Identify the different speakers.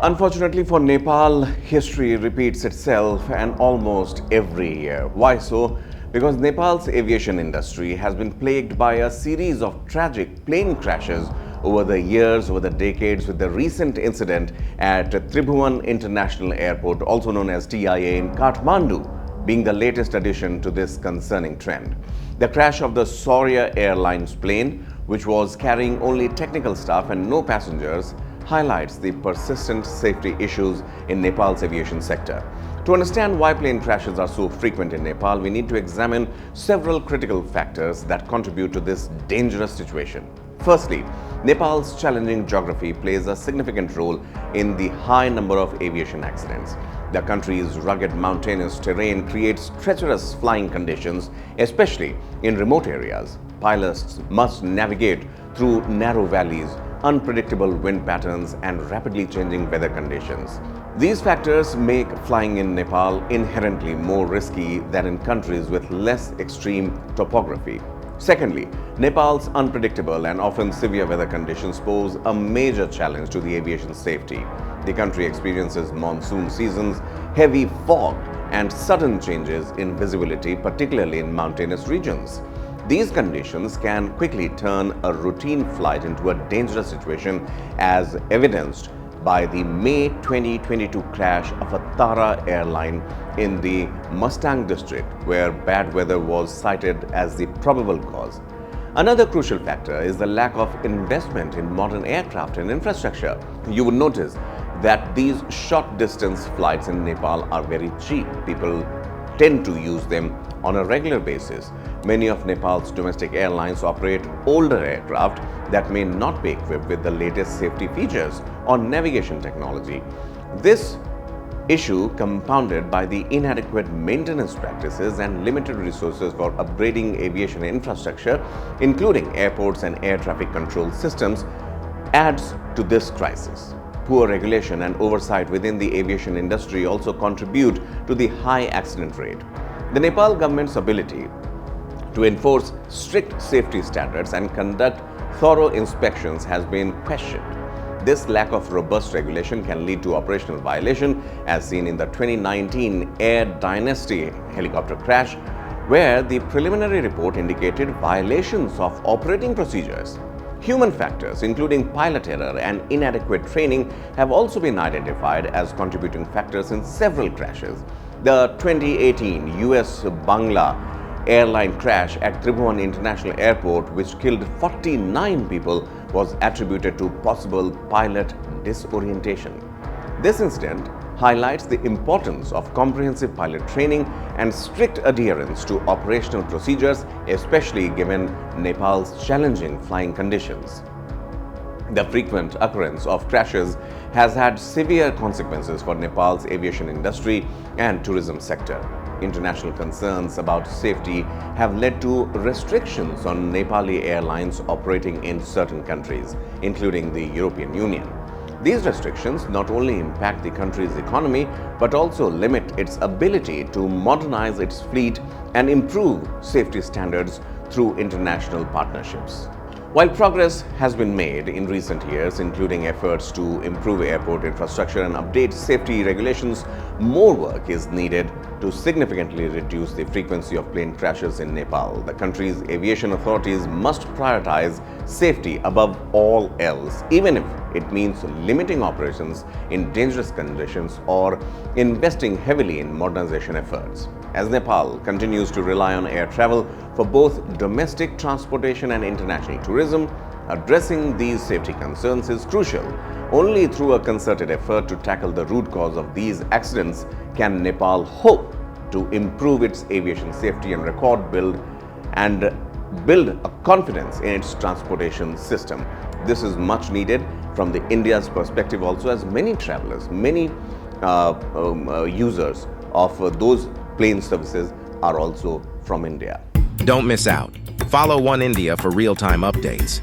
Speaker 1: Unfortunately for Nepal, history repeats itself and almost every year. Why so? Because Nepal's aviation industry has been plagued by a series of tragic plane crashes over the years, over the decades, with the recent incident at Tribhuvan International Airport, also known as TIA in Kathmandu, being the latest addition to this concerning trend. The crash of the Saurya Airlines plane, which was carrying only technical staff and no passengers, highlights the persistent safety issues in Nepal's aviation sector. To understand why plane crashes are so frequent in Nepal, we need to examine several critical factors that contribute to this dangerous situation. Firstly, Nepal's challenging geography plays a significant role in the high number of aviation accidents. The country's rugged mountainous terrain creates treacherous flying conditions, especially in remote areas. Pilots must navigate through narrow valleys, unpredictable wind patterns, and rapidly changing weather conditions. These factors make flying in Nepal inherently more risky than in countries with less extreme topography. Secondly, Nepal's unpredictable and often severe weather conditions pose a major challenge to the aviation safety. The country experiences monsoon seasons, heavy fog, and sudden changes in visibility, particularly in mountainous regions. These conditions can quickly turn a routine flight into a dangerous situation, as evidenced by the May 2022 crash of a Tara airline in the Mustang district, where bad weather was cited as the probable cause. Another crucial factor is the lack of investment in modern aircraft and infrastructure. You would notice that these short-distance flights in Nepal are very cheap. People tend to use them on a regular basis. Many of Nepal's domestic airlines operate older aircraft that may not be equipped with the latest safety features or navigation technology. This issue, compounded by the inadequate maintenance practices and limited resources for upgrading aviation infrastructure, including airports and air traffic control systems, adds to this crisis. Poor regulation and oversight within the aviation industry also contribute to the high accident rate. The Nepal government's ability to enforce strict safety standards and conduct thorough inspections has been questioned. This lack of robust regulation can lead to operational violation, as seen in the 2019 Air Dynasty helicopter crash, where the preliminary report indicated violations of operating procedures. Human factors, including pilot error and inadequate training, have also been identified as contributing factors in several crashes. The 2018 US Bangla airline crash at Tribhuvan International Airport, which killed 49 people, was attributed to possible pilot disorientation. This incident highlights the importance of comprehensive pilot training and strict adherence to operational procedures, especially given Nepal's challenging flying conditions. The frequent occurrence of crashes has had severe consequences for Nepal's aviation industry and tourism sector. International concerns about safety have led to restrictions on Nepali airlines operating in certain countries, including the European Union. These restrictions not only impact the country's economy, but also limit its ability to modernize its fleet and improve safety standards through international partnerships. While progress has been made in recent years, including efforts to improve airport infrastructure and update safety regulations, more work is needed to significantly reduce the frequency of plane crashes in Nepal. The country's aviation authorities must prioritize safety above all else, even if it means limiting operations in dangerous conditions or investing heavily in modernization efforts. As Nepal continues to rely on air travel for both domestic transportation and international tourism, addressing these safety concerns is crucial. Only through a concerted effort to tackle the root cause of these accidents can Nepal hope to improve its aviation safety and build a confidence in its transportation system. This is much needed from the India's perspective also, as many travelers, many users of those plane services are also from India.
Speaker 2: Don't miss out. Follow Oneindia for real-time updates.